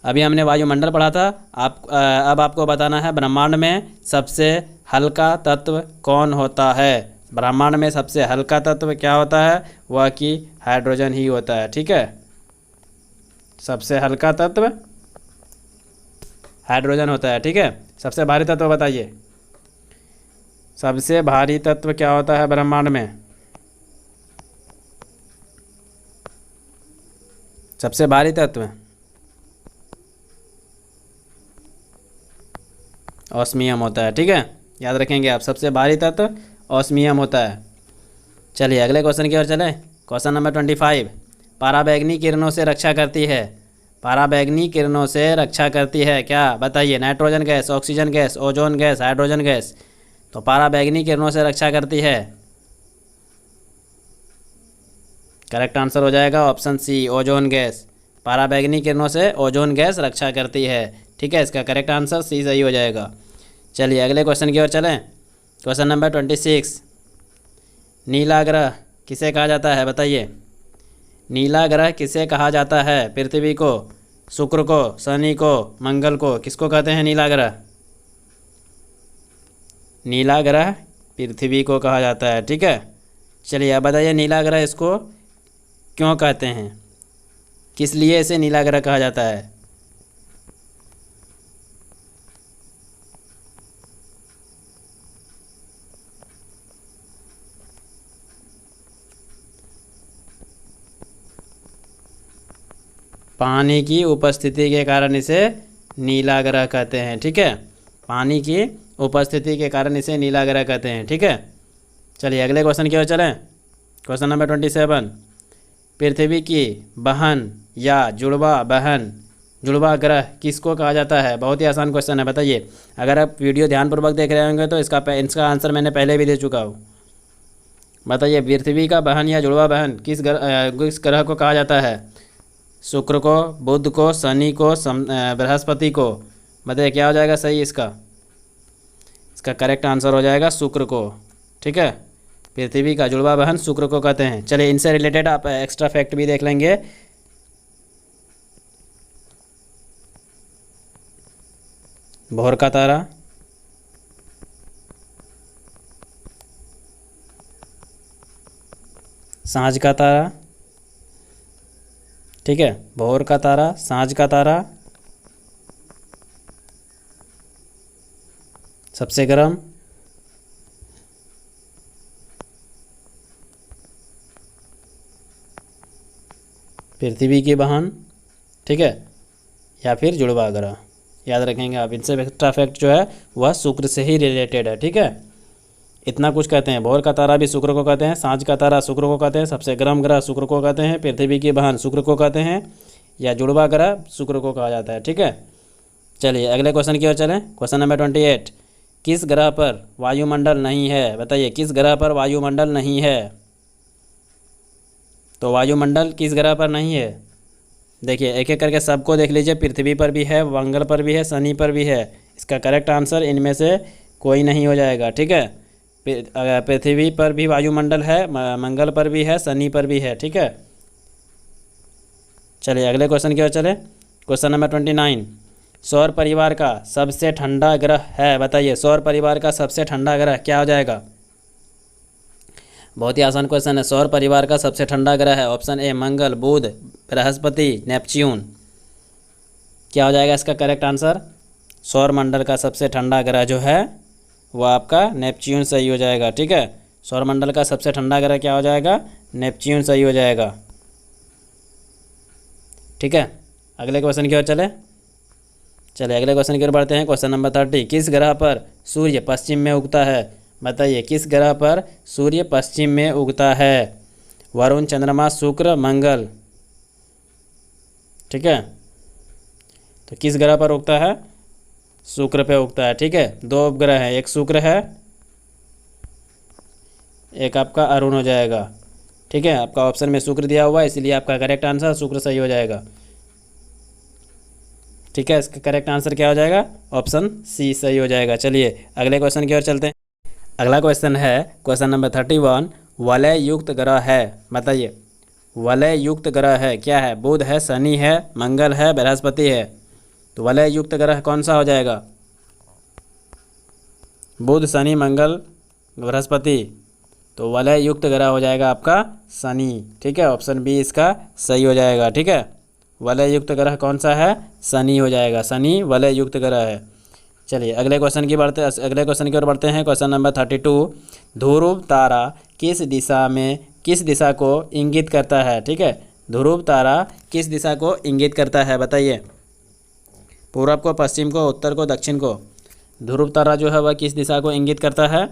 Speaker 1: अभी हमने वायुमंडल पढ़ा था, अब आपको बताना है ब्रह्मांड में सबसे हल्का तत्व कौन होता है। ब्रह्मांड में सबसे हल्का तत्व क्या होता है, वह कि हाइड्रोजन ही होता है। ठीक है, सबसे हल्का तत्व हाइड्रोजन होता है। ठीक है, सबसे भारी तत्व बताइए, सबसे भारी तत्व क्या होता है ब्रह्मांड में। सबसे भारी तत्व ऑस्मियम होता है। ठीक है, याद रखेंगे आप, सबसे भारी तत्व ऑस्मियम होता है। चलिए अगले क्वेश्चन की ओर चलें। क्वेश्चन नंबर 25, पराबैंगनी किरणों से रक्षा करती है। पराबैंगनी किरणों से रक्षा करती है क्या, बताइए। Nitrogen gas, oxygen gas, ozone gas, hydrogen gas. तो पराबैंगनी किरणों से रक्षा करती है, करेक्ट आंसर हो जाएगा ऑप्शन सी, ओजोन गैस। पराबैंगनी किरणों से ओजोन गैस रक्षा करती है। ठीक है, इसका करेक्ट आंसर सी सही हो जाएगा। चलिए अगले क्वेश्चन की ओर चलें। क्वेश्चन नंबर 26, नीला ग्रह किसे कहा जाता है, बताइए। नीला ग्रह किसे कहा जाता है, पृथ्वी को, शुक्र को, शनि को, मंगल को, किसको कहते हैं नीला ग्रह। नीला ग्रह पृथ्वी को कहा जाता है। ठीक है, चलिए अब बताइए नीला ग्रह इसको क्यों कहते हैं, किस लिए इसे नीला ग्रह कहा जाता है। पानी की उपस्थिति के कारण इसे नीला ग्रह कहते हैं। ठीक है, पानी की उपस्थिति के कारण इसे नीला ग्रह कहते हैं। ठीक है, चलिए अगले क्वेश्चन की ओर चलें। क्वेश्चन नंबर 27, पृथ्वी की बहन या जुड़वा बहन, जुड़वा ग्रह किसको कहा जाता है। बहुत ही आसान क्वेश्चन है, बताइए। अगर आप वीडियो ध्यानपूर्वक देख रहे होंगे तो इसका आंसर मैंने पहले भी दे चुका हूँ। बताइए, पृथ्वी का बहन या जुड़वा बहन किस ग्रह को कहा जाता है। शुक्र को, बुध को, शनि को, बृहस्पति को। बताइए क्या हो जाएगा सही इसका करेक्ट आंसर हो जाएगा शुक्र को। ठीक है, पृथ्वी का जुड़वा बहन शुक्र को कहते हैं। चलिए इनसे रिलेटेड आप एक्स्ट्रा फैक्ट भी देख लेंगे। भोर का तारा, सांझ का तारा। ठीक है, भोर का तारा, सांझ का तारा, सबसे गर्म, पृथ्वी की बहन। ठीक है, या फिर जुड़वा ग्रह। याद रखेंगे आप, इनसे एक्स्ट्रा फैक्ट जो है वह शुक्र से ही रिलेटेड है। ठीक है, इतना कुछ कहते हैं। भोर का तारा भी शुक्र को कहते हैं, सांझ का तारा शुक्र को कहते हैं, सबसे गर्म ग्रह शुक्र को कहते हैं, पृथ्वी की बहन शुक्र को कहते हैं, या जुड़वा ग्रह शुक्र को कहा जाता है। ठीक है, चलिए अगले क्वेश्चन की ओर चलें। क्वेश्चन नंबर 28, किस ग्रह पर वायुमंडल नहीं है। बताइए किस ग्रह पर वायुमंडल नहीं है। तो वायुमंडल किस ग्रह पर नहीं है, देखिए एक एक करके सबको देख लीजिए। पृथ्वी पर भी है, मंगल पर भी है, शनि पर भी है। इसका करेक्ट आंसर इनमें से कोई नहीं हो जाएगा। ठीक है, पृथ्वी पर भी वायुमंडल है, मंगल पर भी है, शनि पर भी है। ठीक है, चलिए अगले क्वेश्चन की ओर चले। क्वेश्चन नंबर 29, सौर परिवार का सबसे ठंडा ग्रह है। बताइए सौर परिवार का सबसे ठंडा ग्रह क्या हो जाएगा। बहुत ही आसान क्वेश्चन है। सौर परिवार का सबसे ठंडा ग्रह है ऑप्शन ए, मंगल, बुध, बृहस्पति, नेपच्यून। क्या हो जाएगा इसका करेक्ट आंसर। सौर मंडल का सबसे ठंडा ग्रह जो है वो आपका नेपच्यून सही हो जाएगा। ठीक है, सौर मंडल का सबसे ठंडा ग्रह क्या हो जाएगा, नेपच्यून सही हो जाएगा। ठीक है, अगले क्वेश्चन की ओर चले अगले क्वेश्चन की ओर बढ़ते हैं। क्वेश्चन नंबर 30, किस ग्रह पर सूर्य पश्चिम में उगता है। बताइए किस ग्रह पर सूर्य पश्चिम में उगता है। वरुण, चंद्रमा, शुक्र, मंगल। ठीक है, तो किस ग्रह पर उगता है, शुक्र पे उगता है। ठीक है, दो उपग्रह हैं, एक शुक्र है, एक आपका अरुण हो जाएगा। ठीक है, आपका ऑप्शन में शुक्र दिया हुआ है, इसलिए आपका करेक्ट आंसर शुक्र सही हो जाएगा। ठीक है, इसका करेक्ट आंसर क्या हो जाएगा? ऑप्शन सी सही हो जाएगा। चलिए अगले क्वेश्चन की ओर चलते हैं। अगला क्वेश्चन है क्वेश्चन नंबर 31, वलय युक्त ग्रह है, बताइए वलय युक्त ग्रह है क्या है? बुध है, शनि है, मंगल है, बृहस्पति है। तो वलय युक्त ग्रह कौन सा हो जाएगा? बुध, शनि, मंगल, बृहस्पति। तो वलय युक्त ग्रह हो जाएगा आपका शनि। ठीक है, ऑप्शन बी इसका सही हो जाएगा। ठीक है, वलय युक्त ग्रह कौन सा है? शनि हो जाएगा, शनि वलय युक्त ग्रह है। चलिए अगले क्वेश्चन की ओर बढ़ते हैं। क्वेश्चन नंबर 32, ध्रुव तारा किस दिशा को इंगित करता है? ठीक है, ध्रुव तारा किस दिशा को इंगित करता है, बताइए। पूर्व को, पश्चिम को, उत्तर को, दक्षिण को। ध्रुव तारा जो है वह किस दिशा को इंगित करता है?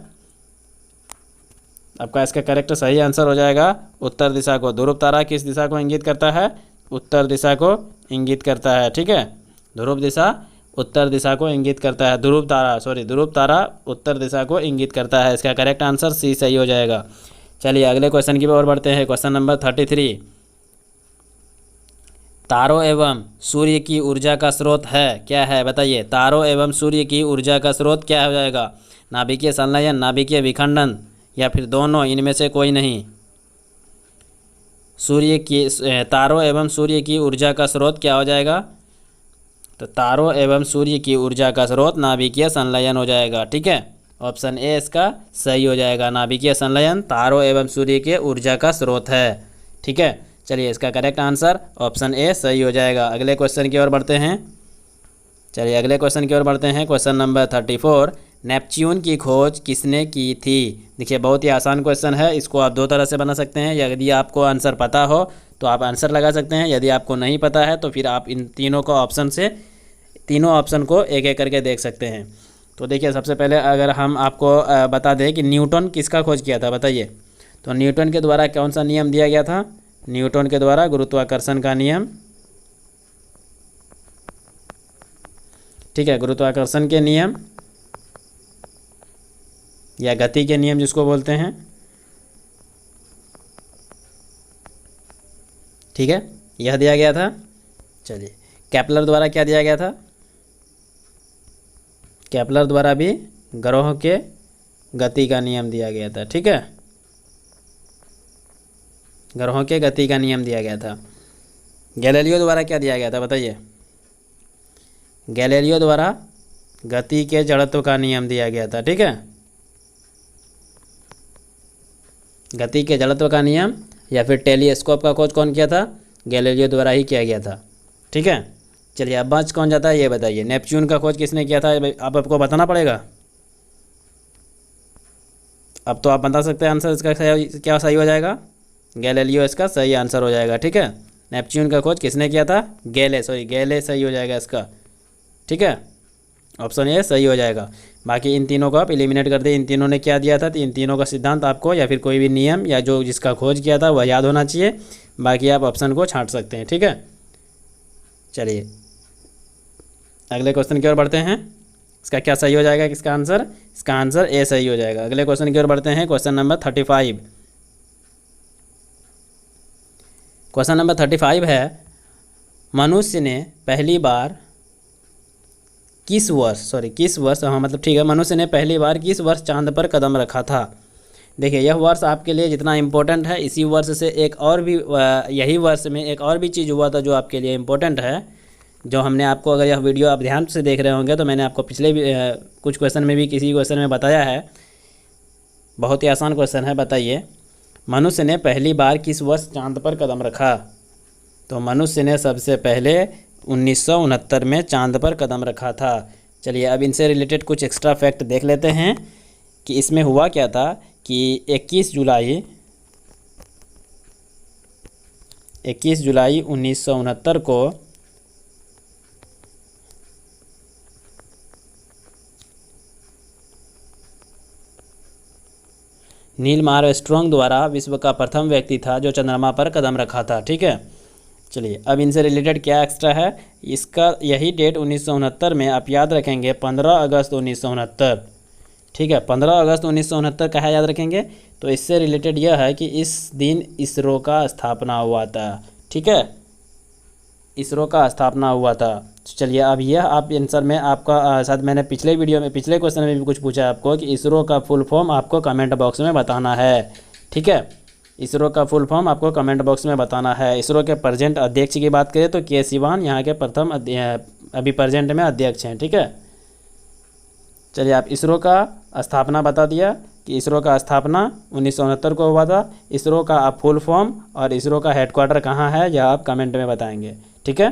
Speaker 1: आपका इसका करेक्ट सही आंसर हो जाएगा उत्तर दिशा को। ध्रुव तारा किस दिशा को इंगित करता है? उत्तर दिशा को इंगित करता है। ठीक है, ध्रुव दिशा उत्तर दिशा को इंगित करता है। ध्रुव तारा उत्तर दिशा को इंगित करता है। इसका करेक्ट आंसर सी सही हो जाएगा। चलिए अगले क्वेश्चन की ओर बढ़ते हैं। क्वेश्चन नंबर 33, तारों एवं सूर्य की ऊर्जा का स्रोत है क्या है, बताइए। तारों एवं सूर्य की ऊर्जा का स्रोत क्या हो जाएगा? नाभिकीय संलयन, नाभिकीय विखंडन, या फिर दोनों, इनमें से कोई नहीं। तारों एवं सूर्य की ऊर्जा का स्रोत क्या हो जाएगा? तो तारों एवं सूर्य की ऊर्जा का स्रोत नाभिकीय संलयन हो जाएगा। ठीक है, ऑप्शन ए इसका सही हो जाएगा। नाभिकीय संलयन तारों एवं सूर्य के ऊर्जा का स्रोत है। ठीक है, चलिए इसका करेक्ट आंसर ऑप्शन ए सही हो जाएगा। अगले क्वेश्चन की ओर बढ़ते हैं। क्वेश्चन नंबर 34, नेपच्यून की खोज किसने की थी? देखिए बहुत ही आसान क्वेश्चन है, इसको आप दो तरह से बना सकते हैं। यदि आपको आंसर पता हो तो आप आंसर लगा सकते हैं, यदि आपको नहीं पता है तो फिर आप इन तीनों ऑप्शन को एक एक करके देख सकते हैं। तो देखिए सबसे पहले अगर हम आपको बता दें कि न्यूटन किसका खोज किया था, बताइए। तो न्यूटन के द्वारा कौन सा नियम दिया गया था? न्यूटन के द्वारा गुरुत्वाकर्षण का नियम। ठीक है, गुरुत्वाकर्षण के नियम या गति के नियम जिसको बोलते हैं। ठीक है, यह दिया गया था। चलिए केपलर द्वारा क्या दिया गया था? केपलर द्वारा भी ग्रहों के गति का नियम दिया गया था। ठीक है, ग्रहों के गति का नियम दिया गया था। गैलीलियो द्वारा क्या दिया गया था, बताइए। गैलीलियो द्वारा गति के जड़त्व का नियम दिया गया था। ठीक है, गति के जड़त्व का नियम या फिर टेलीस्कोप का खोज कौन किया था? गैलीलियो द्वारा ही किया गया था। ठीक है, चलिए अब बच कौन जाता है ये बताइए। नेपच्यून का खोज किसने किया था? अब आपको बताना पड़ेगा। अब तो आप बता सकते हैं आंसर इसका क्या सही हो जाएगा? गैलीलियो इसका सही आंसर हो जाएगा। ठीक है, नेपच्यून का खोज किसने किया था? गैले सही हो जाएगा इसका। ठीक है, ऑप्शन ए सही हो जाएगा। बाकी इन तीनों को आप एलिमिनेट कर दें। इन तीनों ने क्या दिया था? तो इन तीनों का सिद्धांत आपको या फिर कोई भी नियम या जो जिसका खोज किया था वह याद होना चाहिए। बाकी आप ऑप्शन को छांट सकते हैं। ठीक है, चलिए अगले क्वेश्चन की ओर बढ़ते हैं। इसका क्या सही हो जाएगा? किसका आंसर? इसका आंसर ए सही हो जाएगा। अगले क्वेश्चन की ओर बढ़ते हैं। Question number 35। क्वेश्चन नंबर 35 है, मनुष्य ने पहली बार किस वर्ष मतलब ठीक है, मनुष्य ने पहली बार किस वर्ष चांद पर कदम रखा था? देखिए यह वर्ष आपके लिए जितना इम्पोर्टेंट है, इसी वर्ष से एक और भी यही वर्ष में एक और भी चीज़ हुआ था जो आपके लिए इम्पोर्टेंट है, जो हमने आपको, अगर यह वीडियो आप ध्यान से देख रहे होंगे तो मैंने आपको पिछले भी कुछ क्वेश्चन में भी किसी क्वेश्चन में बताया है। बहुत ही आसान क्वेश्चन है, बताइए मनुष्य ने पहली बार किस वर्ष चांद पर कदम रखा? तो मनुष्य ने सबसे पहले 1969 में चांद पर कदम रखा था। चलिए अब इनसे रिलेटेड कुछ एक्स्ट्रा फैक्ट देख लेते हैं कि इसमें हुआ क्या था कि 21 जुलाई 1969 को नील आर्मस्ट्रॉन्ग द्वारा विश्व का प्रथम व्यक्ति था जो चंद्रमा पर कदम रखा था। ठीक है, चलिए अब इनसे रिलेटेड क्या एक्स्ट्रा है, इसका यही डेट 1969 में आप याद रखेंगे 15 अगस्त 1969। ठीक है, 15 अगस्त 1969 कहाँ याद रखेंगे? तो इससे रिलेटेड यह है कि इस दिन इसरो का स्थापना हुआ था। ठीक है, इसरो का स्थापना हुआ था। तो चलिए अब यह आप आंसर में आपका शायद मैंने पिछले वीडियो में पिछले क्वेश्चन में भी कुछ पूछा है आपको कि इसरो का फुल फॉर्म आपको कमेंट बॉक्स में बताना है। ठीक है, इसरो का फुल फॉर्म आपको कमेंट बॉक्स में बताना है। इसरो के प्रेजेंट अध्यक्ष की बात करें तो के सिवान यहाँ के प्रथम अभी प्रेजेंट में अध्यक्ष हैं। ठीक है, चलिए आप इसरो का स्थापना बता दिया कि इसरो का स्थापना 1969 को हुआ था। इसरो का आप फुल फॉर्म और इसरो का हेडक्वार्टर कहाँ है यह आप कमेंट में बताएंगे। ठीक है,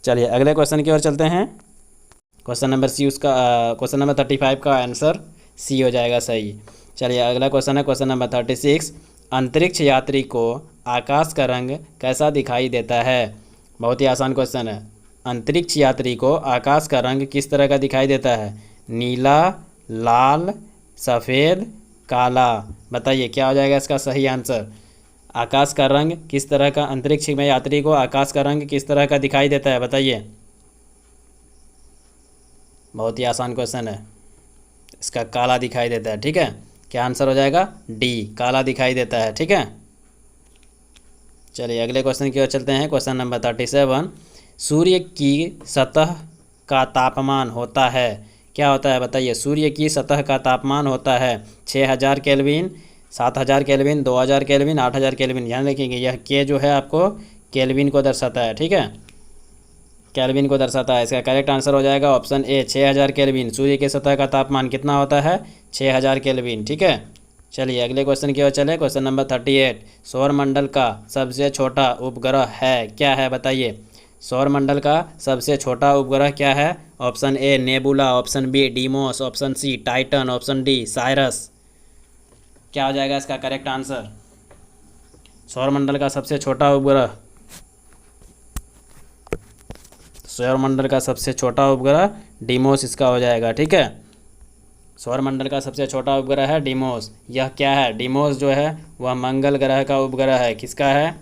Speaker 1: चलिए अगले क्वेश्चन की ओर चलते हैं। क्वेश्चन नंबर 35 का आंसर सी हो जाएगा सही। चलिए अगला क्वेश्चन है क्वेश्चन नंबर 36। अंतरिक्ष यात्री को आकाश का रंग कैसा दिखाई देता है? बहुत ही आसान क्वेश्चन है। अंतरिक्ष यात्री को आकाश का रंग किस तरह का दिखाई देता है? नीला, लाल, सफ़ेद, काला। बताइए क्या हो जाएगा इसका सही आंसर। आकाश का रंग किस तरह का, अंतरिक्ष में यात्री को आकाश का रंग किस तरह का दिखाई देता है? बताइए। बहुत ही आसान क्वेश्चन है, इसका काला दिखाई देता है। ठीक है, क्या आंसर हो जाएगा? डी, काला दिखाई देता है। ठीक है, चलिए अगले क्वेश्चन की ओर चलते हैं। Question number 37। सूर्य की सतह का तापमान होता है, क्या होता है? बताइए। सूर्य की सतह का तापमान होता है 6000 केल्विन, 7000 केल्विन, 2000 केल्विन, 8000 केल्विन। ध्यान रखिएगा यह के जो है आपको केल्विन को दर्शाता है। ठीक है, केल्विन को दर्शाता है। इसका करेक्ट आंसर हो जाएगा ऑप्शन ए 6000 केल्विन। सूर्य की सतह का तापमान कितना होता है? 6000 केल्विन। ठीक है, चलिए अगले क्वेश्चन की ओर चले। Question number 38। सौरमंडल का सबसे छोटा उपग्रह है, क्या है? बताइए। सौरमंडल का सबसे छोटा उपग्रह क्या है? Option A nebula, option B Deimos, option C Titan, option D Cyrus. क्या हो जाएगा इसका करेक्ट आंसर? सौरमंडल का सबसे छोटा उपग्रह, सौरमंडल का सबसे छोटा उपग्रह डीमोस इसका हो जाएगा। ठीक है, सौरमंडल का सबसे छोटा उपग्रह है डीमोस। यह क्या है? डीमोस जो है वह मंगल ग्रह का उपग्रह है। किसका है?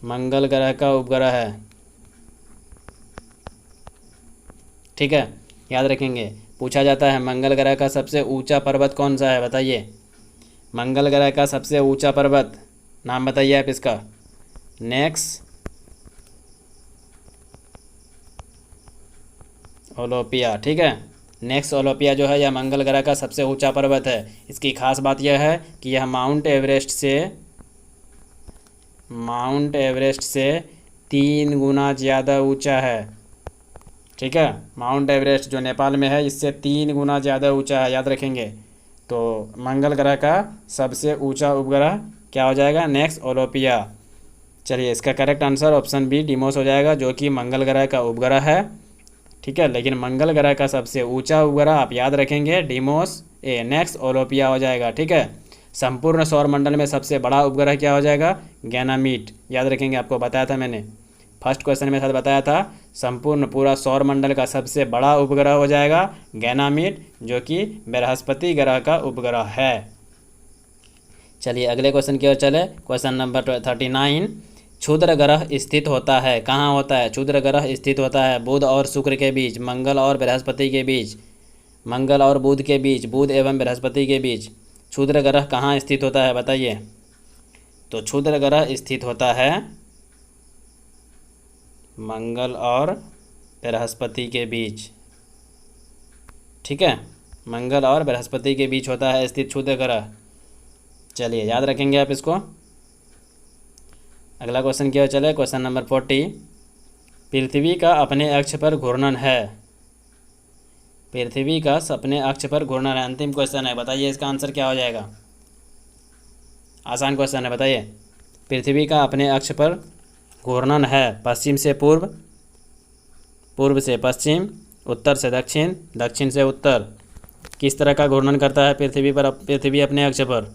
Speaker 1: मंगल ग्रह का उपग्रह है। ठीक है, याद रखेंगे। पूछा जाता है मंगल ग्रह का सबसे ऊंचा पर्वत कौन सा है? बताइए। मंगल ग्रह का सबसे ऊंचा पर्वत नाम बताइए आप इसका। नेक्स्ट ओलोपिया। ठीक है, नेक्स्ट ओलोपिया जो है यह मंगल ग्रह का सबसे ऊंचा पर्वत है। इसकी खास बात यह है कि यह माउंट एवरेस्ट से 3 गुना ज़्यादा ऊंचा है। ठीक है, माउंट एवरेस्ट जो नेपाल में है इससे 3 गुना ज़्यादा ऊंचा है, याद रखेंगे। तो मंगल ग्रह का सबसे ऊंचा उपग्रह क्या हो जाएगा? नेक्स्ट ओलोपिया। चलिए इसका correct answer option B Deimos हो जाएगा, जो कि मंगल ग्रह का उपग्रह है। ठीक है, लेकिन मंगल ग्रह का सबसे ऊंचा उपग्रह आप याद रखेंगे डीमोस ए, नेक्स्ट ओलोपिया हो जाएगा। ठीक है, संपूर्ण सौरमंडल में सबसे बड़ा उपग्रह क्या हो जाएगा? गैनामीड। याद रखेंगे, आपको बताया था मैंने फर्स्ट क्वेश्चन में साथ बताया था। संपूर्ण पूरा सौरमंडल का सबसे बड़ा उपग्रह हो जाएगा गैनामीड, जो कि बृहस्पति ग्रह का उपग्रह है। चलिए अगले क्वेश्चन की ओर चले। Question number 39। क्षुद्र ग्रह स्थित होता है, कहाँ होता है? क्षुद्र ग्रह स्थित होता है बुध और शुक्र के बीच, मंगल और बृहस्पति के बीच, मंगल और बुध के बीच, बुध एवं बृहस्पति के बीच। क्षुद्र ग्रह कहाँ स्थित होता है? बताइए। तो क्षुद्र ग्रह स्थित होता है मंगल और बृहस्पति के बीच। ठीक है, मंगल और बृहस्पति के बीच होता है स्थित क्षुद्र ग्रह। चलिए याद रखेंगे आप इसको। अगला क्वेश्चन क्या चले। Question number 40। पृथ्वी का अपने अक्ष पर घूर्णन है, पृथ्वी का अपने अक्ष पर घूर्णन है। अंतिम क्वेश्चन है, बताइए इसका आंसर क्या हो जाएगा। आसान क्वेश्चन है, बताइए। पृथ्वी का अपने अक्ष पर घूर्णन है पश्चिम से पूर्व, पूर्व से पश्चिम, उत्तर से दक्षिण, दक्षिण से उत्तर। किस तरह का घूर्णन करता है पृथ्वी पर, पृथ्वी अपने अक्ष पर?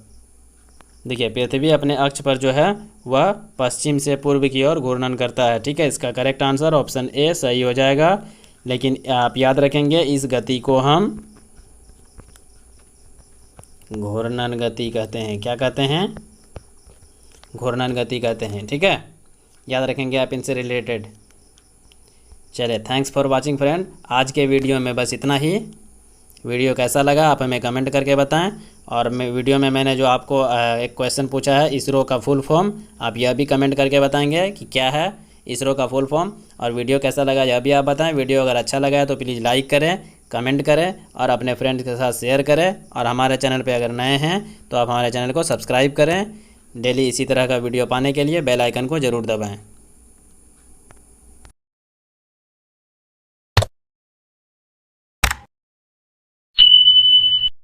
Speaker 1: देखिए पृथ्वी अपने अक्ष पर जो है वह पश्चिम से पूर्व की ओर घूर्णन करता है। ठीक है, इसका करेक्ट आंसर ऑप्शन ए सही हो जाएगा। लेकिन आप याद रखेंगे इस गति को हम घूर्णन गति कहते हैं। क्या कहते हैं? घूर्णन गति कहते हैं। ठीक है, याद रखेंगे आप इनसे रिलेटेड। चलिए थैंक्स फॉर वाचिंग फ्रेंड। आज के वीडियो में बस इतना ही। वीडियो कैसा लगा आप हमें कमेंट करके बताएं। और वीडियो में मैंने जो आपको एक क्वेश्चन पूछा है इसरो का फुल फॉर्म, आप यह भी कमेंट करके बताएंगे कि क्या है इसरो का फुल फॉर्म। और वीडियो कैसा लगा यह भी आप बताएं। वीडियो अगर अच्छा लगा है तो प्लीज़ लाइक करें, कमेंट करें और अपने फ्रेंड्स के साथ शेयर करें। और हमारे चैनल पे अगर नए हैं तो आप हमारे चैनल को सब्सक्राइब करें। डेली इसी तरह का वीडियो पाने के लिए बेल आइकन को ज़रूर दबाएं।